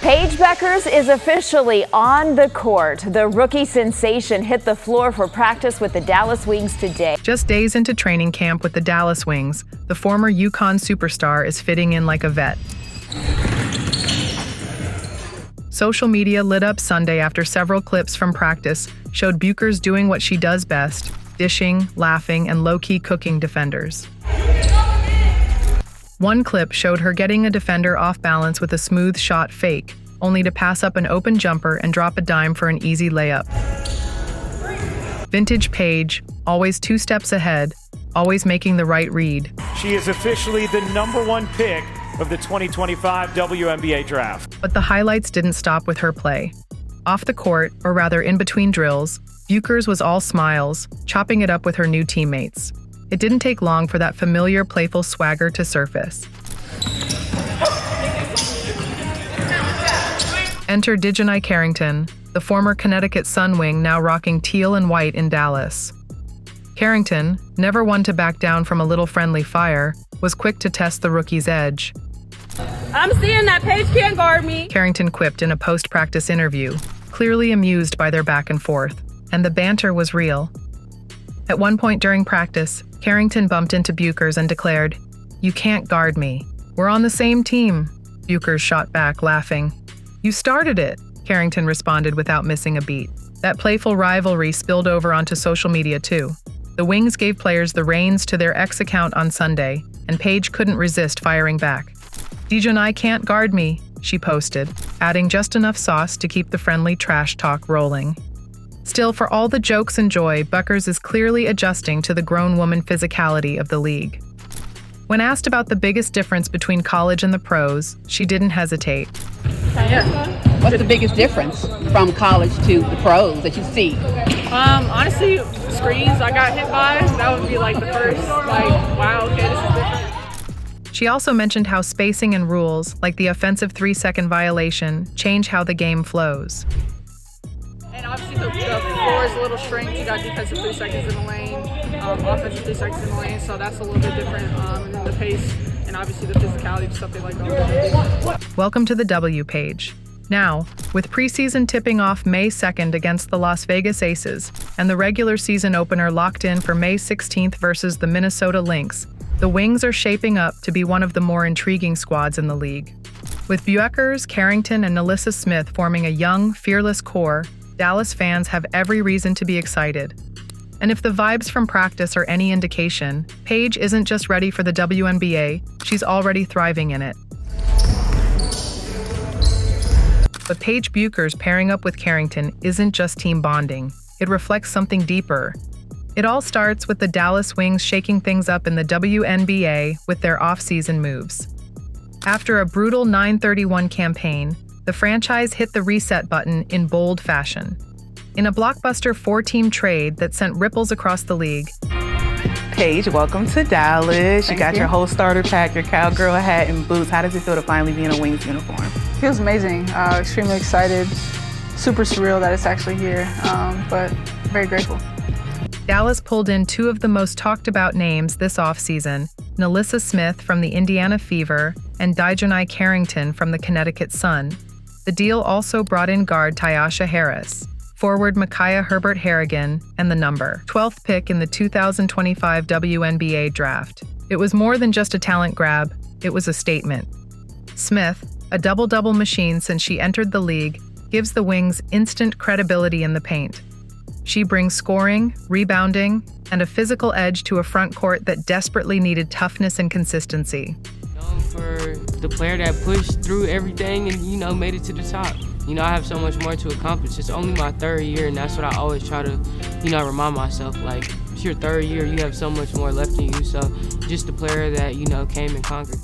Paige Bueckers is officially on the court. The rookie sensation hit the floor for practice with the Dallas Wings today. Just days into training camp with the Dallas Wings, the former UConn superstar is fitting in like a vet. Social media lit up Sunday after several clips from practice showed Bueckers doing what she does best, dishing, laughing, and low-key cooking defenders. One clip showed her getting a defender off balance with a smooth shot fake, only to pass up an open jumper and drop a dime for an easy layup. Vintage Paige, always 2 steps ahead, always making the right read. She is officially the #1 pick of the 2025 WNBA draft. But the highlights didn't stop with her play. Off the court, or rather in between drills, Bueckers was all smiles, chopping it up with her new teammates. It didn't take long for that familiar playful swagger to surface. Enter DiJonai Carrington, the former Connecticut Sun wing now rocking teal and white in Dallas. Carrington, never one to back down from a little friendly fire, was quick to test the rookie's edge. I'm seeing that Paige can't guard me, Carrington quipped in a post-practice interview, clearly amused by their back and forth, and the banter was real. At one point during practice, Carrington bumped into Bueckers and declared, "You can't guard me. We're on the same team." Bueckers shot back, laughing. "You started it," Carrington responded without missing a beat. That playful rivalry spilled over onto social media too. The Wings gave players the reins to their X account on Sunday, and Paige couldn't resist firing back. "DiJonai can't guard me," she posted, adding just enough sauce to keep the friendly trash talk rolling. Still, for all the jokes and joy, Bueckers is clearly adjusting to the grown woman physicality of the league. When asked about the biggest difference between college and the pros, she didn't hesitate. What's the biggest difference from college to the pros that you see? Honestly, screens I got hit by, that would be like the first, wow, okay, this is different. She also mentioned how spacing and rules, like the offensive 3-second violation, change how the game flows. And obviously the floor is a little shrinked. You got defensive 3 seconds in the lane, offensive 3 seconds in the lane, so that's a little bit different. And then the pace and obviously the physicality, something like that. Welcome to the W page. Now, with preseason tipping off May 2nd against the Las Vegas Aces and the regular season opener locked in for May 16th versus the Minnesota Lynx, the Wings are shaping up to be one of the more intriguing squads in the league. With Bueckers, Carrington, and Nalyssa Smith forming a young, fearless core, Dallas fans have every reason to be excited. And if the vibes from practice are any indication, Paige isn't just ready for the WNBA, she's already thriving in it. But Paige Bueckers pairing up with Carrington isn't just team bonding, it reflects something deeper. It all starts with the Dallas Wings shaking things up in the WNBA with their off-season moves. After a brutal 9-31 campaign, the franchise hit the reset button in bold fashion. In a blockbuster 4-team trade that sent ripples across the league, Paige, welcome to Dallas. You got your whole starter pack, your cowgirl hat and boots. How does it feel to finally be in a Wings uniform? Feels amazing. Extremely excited. Super surreal that it's actually here, but very grateful. Dallas pulled in 2 of the most talked about names this offseason, Nalyssa Smith from the Indiana Fever and DiJonai Carrington from the Connecticut Sun. The deal also brought in guard Tyasha Harris, forward Micaiah Herbert Harrigan, and the number 12th pick in the 2025 WNBA draft. It was more than just a talent grab, it was a statement. Smith, a double-double machine since she entered the league, gives the Wings instant credibility in the paint. She brings scoring, rebounding, and a physical edge to a front court that desperately needed toughness and consistency. Known for the player that pushed through everything and, made it to the top. I have so much more to accomplish. It's only my 3rd year, and that's what I always try to, remind myself. Like, it's your 3rd year, you have so much more left in you. So just the player that, came and conquered.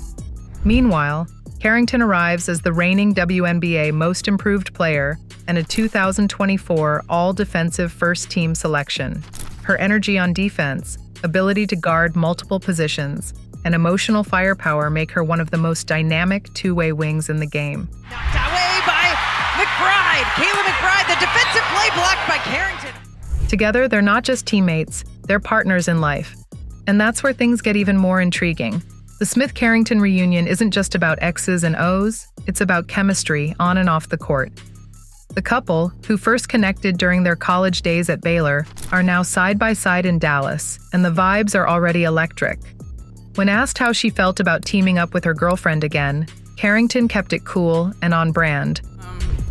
Meanwhile, Carrington arrives as the reigning WNBA Most Improved Player and a 2024 All-Defensive First-Team selection. Her energy on defense, ability to guard multiple positions, and emotional firepower make her one of the most dynamic two-way wings in the game. Knocked away by McBride. Kayla McBride, the defensive play blocked by Carrington. Together, they're not just teammates, they're partners in life. And that's where things get even more intriguing. The Smith-Carrington reunion isn't just about X's and O's, it's about chemistry on and off the court. The couple, who first connected during their college days at Baylor, are now side by side in Dallas, and the vibes are already electric. When asked how she felt about teaming up with her girlfriend again, Carrington kept it cool and on brand.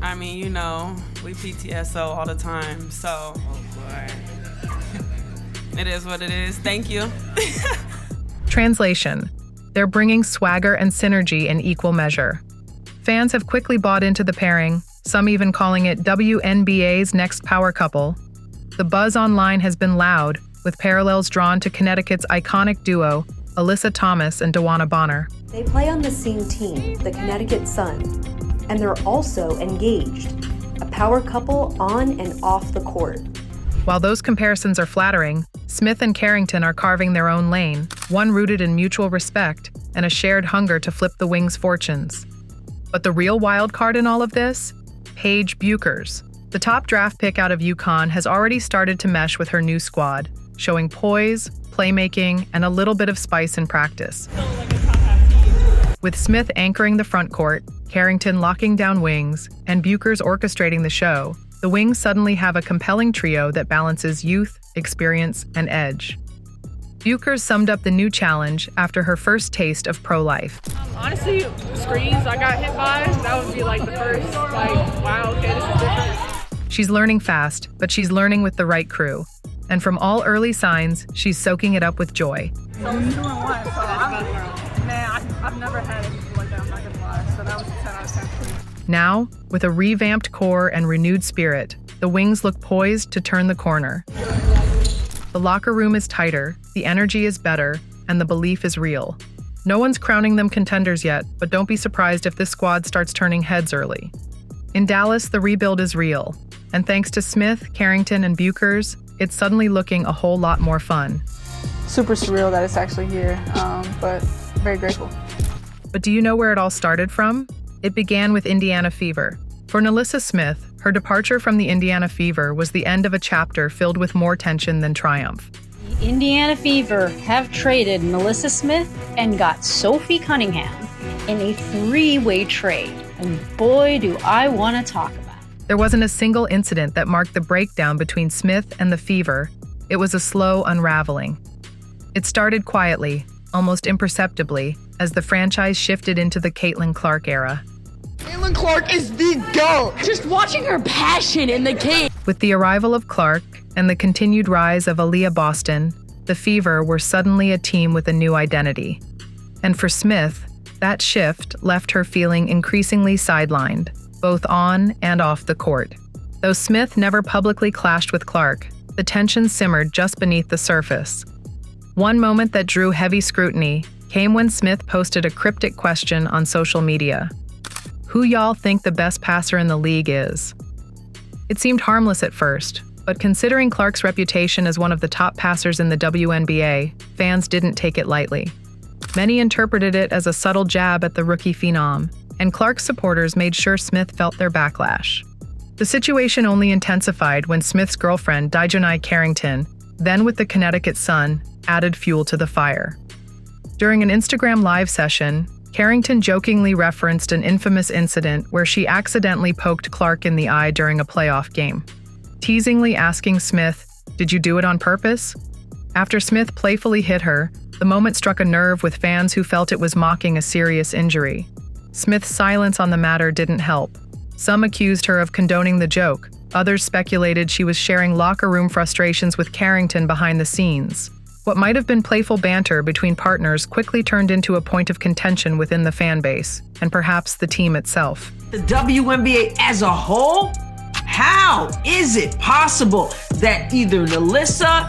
I mean, you know, we PTSO all the time, so. Oh boy. It is what it is. Thank you. Translation: they're bringing swagger and synergy in equal measure. Fans have quickly bought into the pairing, some even calling it WNBA's next power couple. The buzz online has been loud, with parallels drawn to Connecticut's iconic duo, Nalyssa Thomas and DiJonai Bonner. They play on the same team, the Connecticut Sun, and they're also engaged, a power couple on and off the court. While those comparisons are flattering, Smith and Carrington are carving their own lane, one rooted in mutual respect and a shared hunger to flip the Wings' fortunes. But the real wild card in all of this? Paige Bueckers. The top draft pick out of UConn has already started to mesh with her new squad, showing poise, playmaking, and a little bit of spice in practice. With Smith anchoring the front court, Carrington locking down wings, and Bueckers orchestrating the show, the Wings suddenly have a compelling trio that balances youth, experience, and edge. Bueckers summed up the new challenge after her first taste of pro life. Honestly, screens I got hit by, that would be like the first, wow, okay, this is different. She's learning fast, but she's learning with the right crew. And from all early signs, she's soaking it up with joy. So I was 2-1, so I've never had anything like that, I'm not gonna lie. So that was a 10 out of 10 for me. Now, with a revamped core and renewed spirit, the Wings look poised to turn the corner. The locker room is tighter, the energy is better, and the belief is real. No one's crowning them contenders yet, but don't be surprised if this squad starts turning heads early. In Dallas, the rebuild is real, and thanks to Smith, Carrington, and Bueckers, it's suddenly looking a whole lot more fun. Super surreal that it's actually here, but very grateful. But do you know where it all started from? It began with Indiana Fever. For Nalyssa Smith, her departure from the Indiana Fever was the end of a chapter filled with more tension than triumph. The Indiana Fever have traded Nalyssa Smith and got Sophie Cunningham in a 3-way trade. And boy, do I want to talk about it. There wasn't a single incident that marked the breakdown between Smith and the Fever. It was a slow unraveling. It started quietly, almost imperceptibly, as the franchise shifted into the Caitlin Clark era. Caitlin Clark is the GOAT! Just watching her passion in the game. With the arrival of Clark and the continued rise of Aaliyah Boston, the Fever were suddenly a team with a new identity. And for Smith, that shift left her feeling increasingly sidelined, both on and off the court. Though Smith never publicly clashed with Clark, the tension simmered just beneath the surface. One moment that drew heavy scrutiny came when Smith posted a cryptic question on social media. Who y'all think the best passer in the league is? It seemed harmless at first, but considering Clark's reputation as one of the top passers in the WNBA, fans didn't take it lightly. Many interpreted it as a subtle jab at the rookie phenom, and Clark's supporters made sure Smith felt their backlash. The situation only intensified when Smith's girlfriend, DiJonai Carrington, then with the Connecticut Sun, added fuel to the fire. During an Instagram live session, Carrington jokingly referenced an infamous incident where she accidentally poked Clark in the eye during a playoff game, teasingly asking Smith, "Did you do it on purpose?" After Smith playfully hit her, the moment struck a nerve with fans who felt it was mocking a serious injury. Smith's silence on the matter didn't help. Some accused her of condoning the joke. Others speculated she was sharing locker room frustrations with Carrington behind the scenes. What might have been playful banter between partners quickly turned into a point of contention within the fan base, and perhaps the team itself. The WNBA as a whole? How is it possible that either Nalyssa,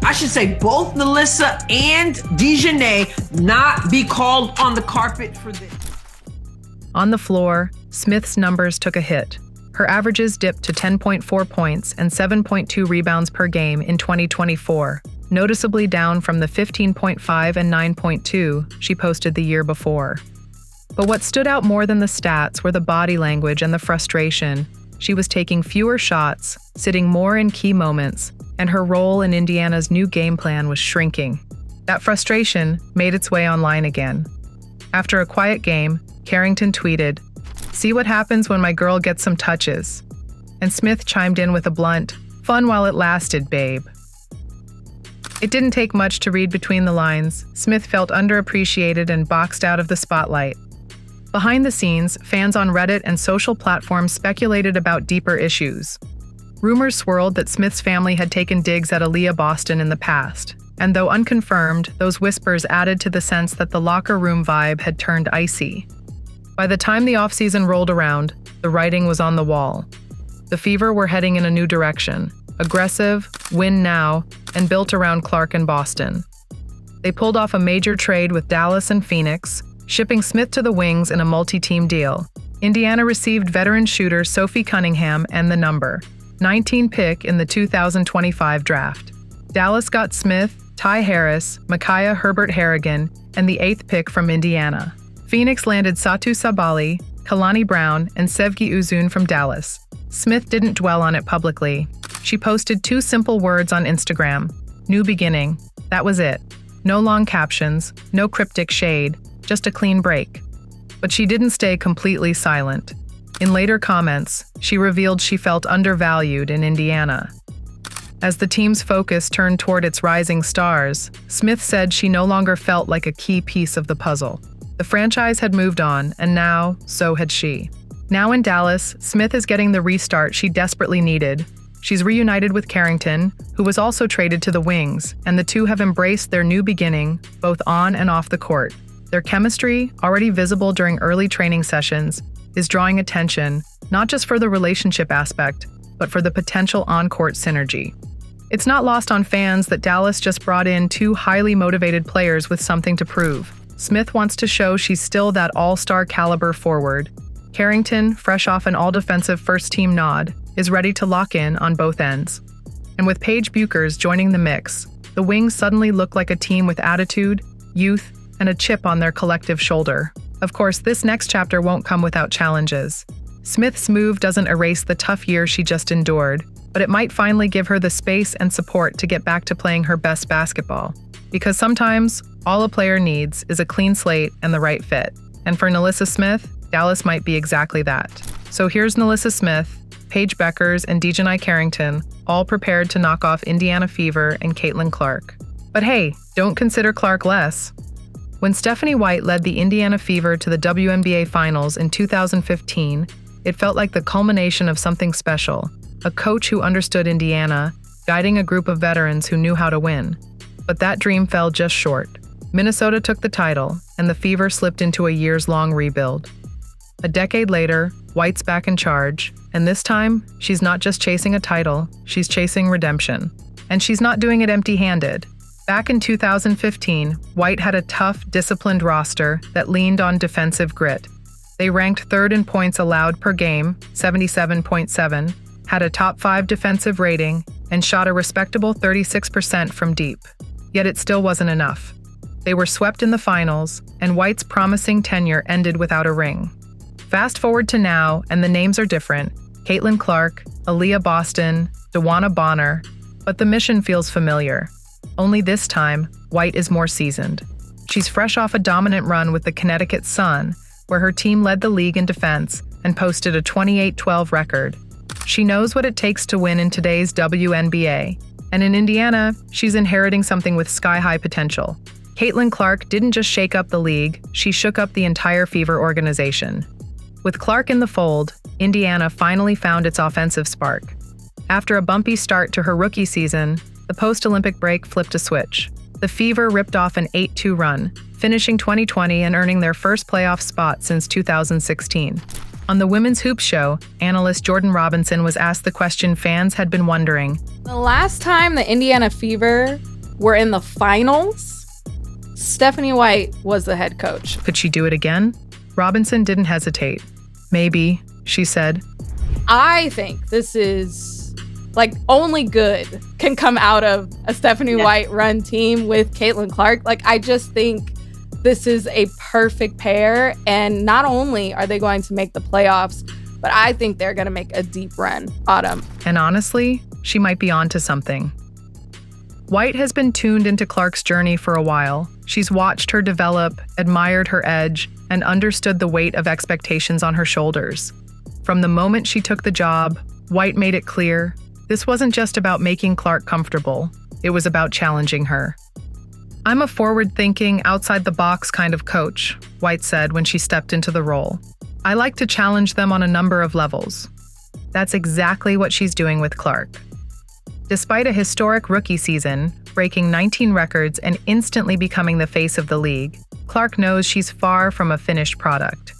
I should say both Nalyssa and DiJonai, not be called on the carpet for this? On the floor, Smith's numbers took a hit. Her averages dipped to 10.4 points and 7.2 rebounds per game in 2024, noticeably down from the 15.5 and 9.2 she posted the year before. But what stood out more than the stats were the body language and the frustration. She was taking fewer shots, sitting more in key moments, and her role in Indiana's new game plan was shrinking. That frustration made its way online again. After a quiet game, Carrington tweeted, "See what happens when my girl gets some touches." And Smith chimed in with a blunt, "Fun while it lasted, babe." It didn't take much to read between the lines. Smith felt underappreciated and boxed out of the spotlight. Behind the scenes, fans on Reddit and social platforms speculated about deeper issues. Rumors swirled that Smith's family had taken digs at Aaliyah Boston in the past, and though unconfirmed, those whispers added to the sense that the locker room vibe had turned icy. By the time the offseason rolled around, the writing was on the wall. The Fever were heading in a new direction, aggressive, win now, and built around Clark and Boston. They pulled off a major trade with Dallas and Phoenix, shipping Smith to the Wings in a multi-team deal. Indiana received veteran shooter Sophie Cunningham and the number 19 pick in the 2025 draft. Dallas got Smith, Ty Harris, Micaiah Herbert-Harrigan, and the 8th pick from Indiana. Phoenix landed Satu Sabali, Kalani Brown, and Sevgi Uzun from Dallas. Smith didn't dwell on it publicly. She posted 2 simple words on Instagram: "New beginning." That was it. No long captions, no cryptic shade, just a clean break. But she didn't stay completely silent. In later comments, she revealed she felt undervalued in Indiana. As the team's focus turned toward its rising stars, Smith said she no longer felt like a key piece of the puzzle. The franchise had moved on, and now, so had she. Now in Dallas, Smith is getting the restart she desperately needed. She's reunited with Carrington, who was also traded to the Wings, and the two have embraced their new beginning, both on and off the court. Their chemistry, already visible during early training sessions, is drawing attention, not just for the relationship aspect, but for the potential on-court synergy. It's not lost on fans that Dallas just brought in 2 highly motivated players with something to prove. Smith wants to show she's still that all-star caliber forward. Carrington, fresh off an all-defensive first-team nod, is ready to lock in on both ends. And with Paige Bueckers joining the mix, the Wings suddenly look like a team with attitude, youth, and a chip on their collective shoulder. Of course, this next chapter won't come without challenges. Smith's move doesn't erase the tough year she just endured, but it might finally give her the space and support to get back to playing her best basketball. Because sometimes, all a player needs is a clean slate and the right fit. And for Nalyssa Smith, Dallas might be exactly that. So here's Nalyssa Smith, Paige Bueckers, and DiJonai Carrington, all prepared to knock off Indiana Fever and Caitlin Clark. But hey, don't consider Clark less. When Stephanie White led the Indiana Fever to the WNBA Finals in 2015, it felt like the culmination of something special, a coach who understood Indiana, guiding a group of veterans who knew how to win. But that dream fell just short. Minnesota took the title, and the Fever slipped into a years-long rebuild. A decade later, White's back in charge, and this time, she's not just chasing a title, she's chasing redemption. And she's not doing it empty-handed. Back in 2015, White had a tough, disciplined roster that leaned on defensive grit. They ranked 3rd in points allowed per game, 77.7, had a top 5 defensive rating, and shot a respectable 36% from deep. Yet it still wasn't enough. They were swept in the finals, and White's promising tenure ended without a ring. Fast forward to now, and the names are different: Caitlin Clark, Aaliyah Boston, DeWanna Bonner, but the mission feels familiar. Only this time, White is more seasoned. She's fresh off a dominant run with the Connecticut Sun, where her team led the league in defense and posted a 28-12 record. She knows what it takes to win in today's WNBA, and in Indiana, she's inheriting something with sky-high potential. Caitlin Clark didn't just shake up the league, she shook up the entire Fever organization. With Clark in the fold, Indiana finally found its offensive spark. After a bumpy start to her rookie season, the post-Olympic break flipped a switch. The Fever ripped off an 8-2 run, finishing 2020 and earning their first playoff spot since 2016. On the Women's Hoops Show, analyst Jordan Robinson was asked the question fans had been wondering. The last time the Indiana Fever were in the finals, Stephanie White was the head coach. Could she do it again? Robinson didn't hesitate. Maybe, she said. I think this is only good can come out of a Stephanie White run team with Caitlin Clark. I just think this is a perfect pair. And not only are they going to make the playoffs, but I think they're going to make a deep run, Autumn. And honestly, she might be onto something. White has been tuned into Clark's journey for a while. She's watched her develop, admired her edge, and understood the weight of expectations on her shoulders. From the moment she took the job, White made it clear this wasn't just about making Clark comfortable, it was about challenging her. "I'm a forward-thinking, outside-the-box kind of coach," White said when she stepped into the role. "I like to challenge them on a number of levels." That's exactly what she's doing with Clark. Despite a historic rookie season, breaking 19 records and instantly becoming the face of the league, Clark knows she's far from a finished product.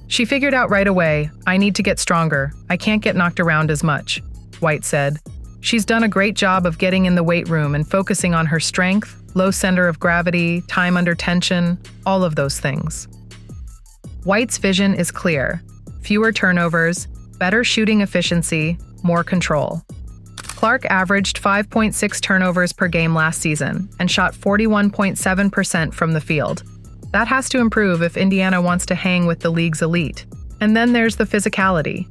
"She figured out right away, I need to get stronger. I can't get knocked around as much," White said. "She's done a great job of getting in the weight room and focusing on her strength, low center of gravity, time under tension, all of those things." White's vision is clear. Fewer turnovers, better shooting efficiency, more control. Clark averaged 5.6 turnovers per game last season and shot 41.7% from the field. That has to improve if Indiana wants to hang with the league's elite. And then there's the physicality.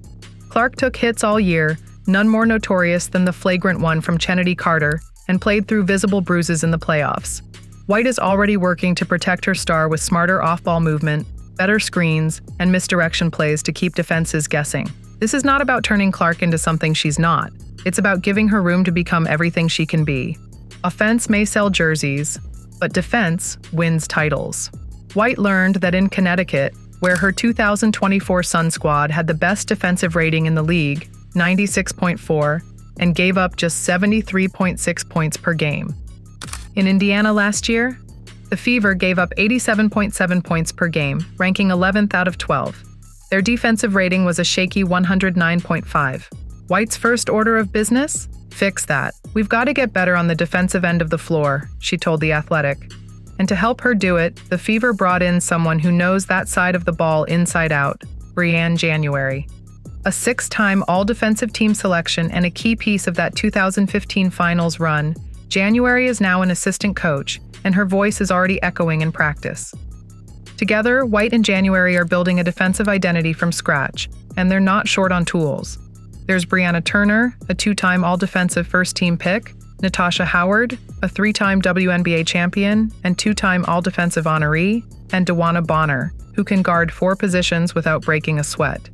Clark took hits all year, none more notorious than the flagrant one from Chennedy Carter, and played through visible bruises in the playoffs. White is already working to protect her star with smarter off-ball movement, better screens, and misdirection plays to keep defenses guessing. This is not about turning Clark into something she's not. It's about giving her room to become everything she can be. Offense may sell jerseys, but defense wins titles. White learned that in Connecticut, where her 2024 Sun squad had the best defensive rating in the league, 96.4, and gave up just 73.6 points per game. In Indiana last year, the Fever gave up 87.7 points per game, ranking 11th out of 12. Their defensive rating was a shaky 109.5. White's first order of business? Fix that. "We've got to get better on the defensive end of the floor," she told The Athletic. And to help her do it, the Fever brought in someone who knows that side of the ball inside out, Brianne January. A 6-time all-defensive team selection and a key piece of that 2015 finals run, January is now an assistant coach, and her voice is already echoing in practice. Together, White and January are building a defensive identity from scratch, and they're not short on tools. There's Brianna Turner, a 2-time all-defensive first-team pick, Natasha Howard, a 3-time WNBA champion and 2-time all-defensive honoree, and DeWanna Bonner, who can guard 4 positions without breaking a sweat.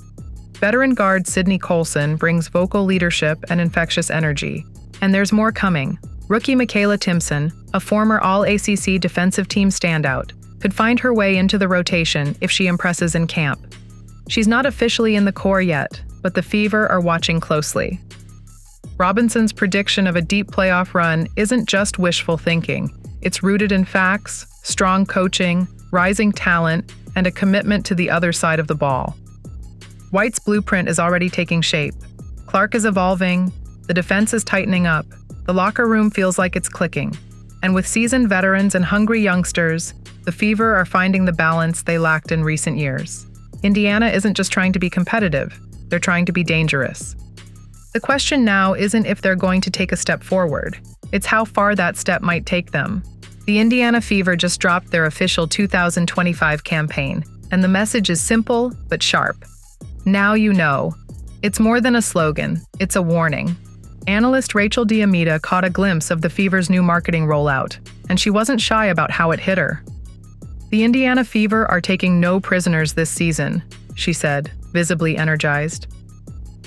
Veteran guard Sydney Colson brings vocal leadership and infectious energy. And there's more coming. Rookie Michaela Timpson, a former All-ACC defensive team standout, could find her way into the rotation if she impresses in camp. She's not officially in the core yet, but the Fever are watching closely. Robinson's prediction of a deep playoff run isn't just wishful thinking. It's rooted in facts, strong coaching, rising talent, and a commitment to the other side of the ball. White's blueprint is already taking shape. Clark is evolving, the defense is tightening up, the locker room feels like it's clicking. And with seasoned veterans and hungry youngsters, the Fever are finding the balance they lacked in recent years. Indiana isn't just trying to be competitive, they're trying to be dangerous. The question now isn't if they're going to take a step forward, it's how far that step might take them. The Indiana Fever just dropped their official 2025 campaign, and the message is simple but sharp. Now you know. It's more than a slogan, it's a warning. Analyst Rachel Diamita caught a glimpse of the Fever's new marketing rollout, and she wasn't shy about how it hit her. "The Indiana Fever are taking no prisoners this season," she said, visibly energized.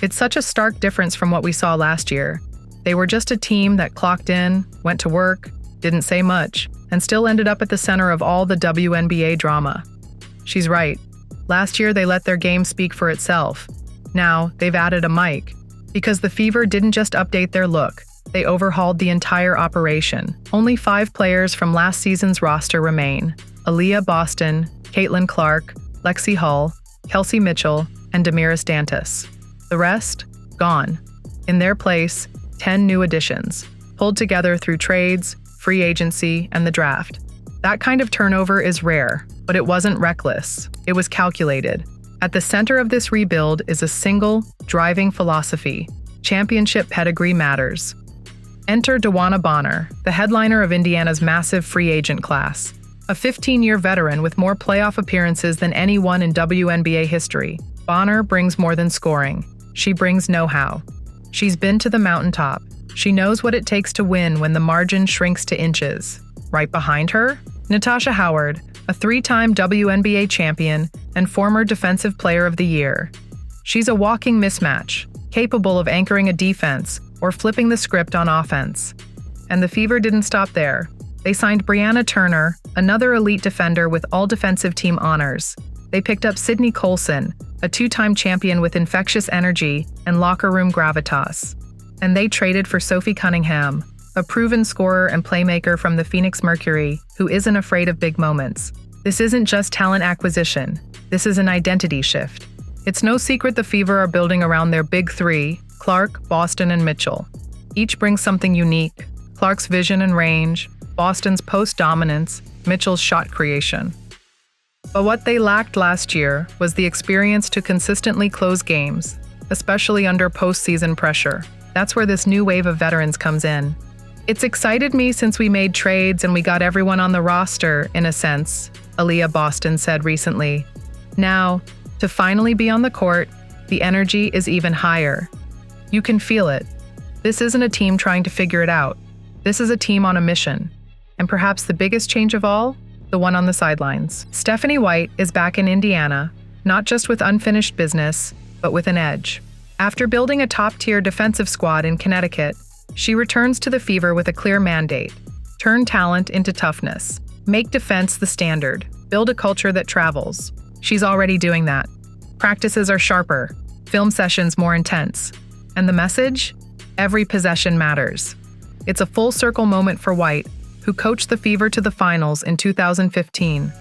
"It's such a stark difference from what we saw last year. They were just a team that clocked in, went to work, didn't say much, and still ended up at the center of all the WNBA drama." She's right. Last year they let their game speak for itself. Now they've added a mic. Because the Fever didn't just update their look, they overhauled the entire operation. Only 5 players from last season's roster remain: Aaliyah Boston, Caitlin Clark, Lexi Hull, Kelsey Mitchell, and Damiris Dantas. The rest? Gone. In their place, 10 new additions, pulled together through trades, free agency, and the draft. That kind of turnover is rare, but it wasn't reckless. It was calculated. At the center of this rebuild is a single, driving philosophy: championship pedigree matters. Enter DeWanna Bonner, the headliner of Indiana's massive free agent class. A 15-year veteran with more playoff appearances than anyone in WNBA history, Bonner brings more than scoring. She brings know-how. She's been to the mountaintop. She knows what it takes to win when the margin shrinks to inches. Right behind her, Natasha Howard, a 3-time WNBA champion and former Defensive Player of the Year. She's a walking mismatch, capable of anchoring a defense or flipping the script on offense. And the Fever didn't stop there. They signed Brianna Turner, another elite defender with all-defensive team honors. They picked up Sydney Colson, a 2-time champion with infectious energy and locker room gravitas. And they traded for Sophie Cunningham, a proven scorer and playmaker from the Phoenix Mercury who isn't afraid of big moments. This isn't just talent acquisition. This is an identity shift. It's no secret the Fever are building around their big three, Clark, Boston, and Mitchell. Each brings something unique: Clark's vision and range, Boston's post-dominance, Mitchell's shot creation. But what they lacked last year was the experience to consistently close games, especially under postseason pressure. That's where this new wave of veterans comes in. It's excited me since we made trades and we got everyone on the roster, in a sense, Aaliyah Boston said recently. Now, to finally be on the court, the energy is even higher. You can feel it. This isn't a team trying to figure it out. This is a team on a mission. And perhaps the biggest change of all, the one on the sidelines. Stephanie White is back in Indiana, not just with unfinished business, but with an edge. After building a top-tier defensive squad in Connecticut, she returns to the Fever with a clear mandate: turn talent into toughness, make defense the standard, build a culture that travels. She's already doing that. Practices are sharper, film sessions more intense. And the message? Every possession matters. It's a full-circle moment for White, who coached the Fever to the finals in 2015.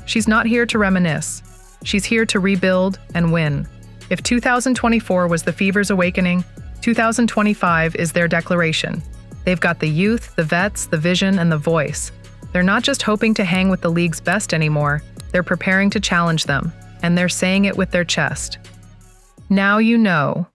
She's not here to reminisce. She's here to rebuild and win. If 2024 was the Fever's awakening, 2025 is their declaration. They've got the youth, the vets, the vision, and the voice. They're not just hoping to hang with the league's best anymore, they're preparing to challenge them, and they're saying it with their chest. Now you know.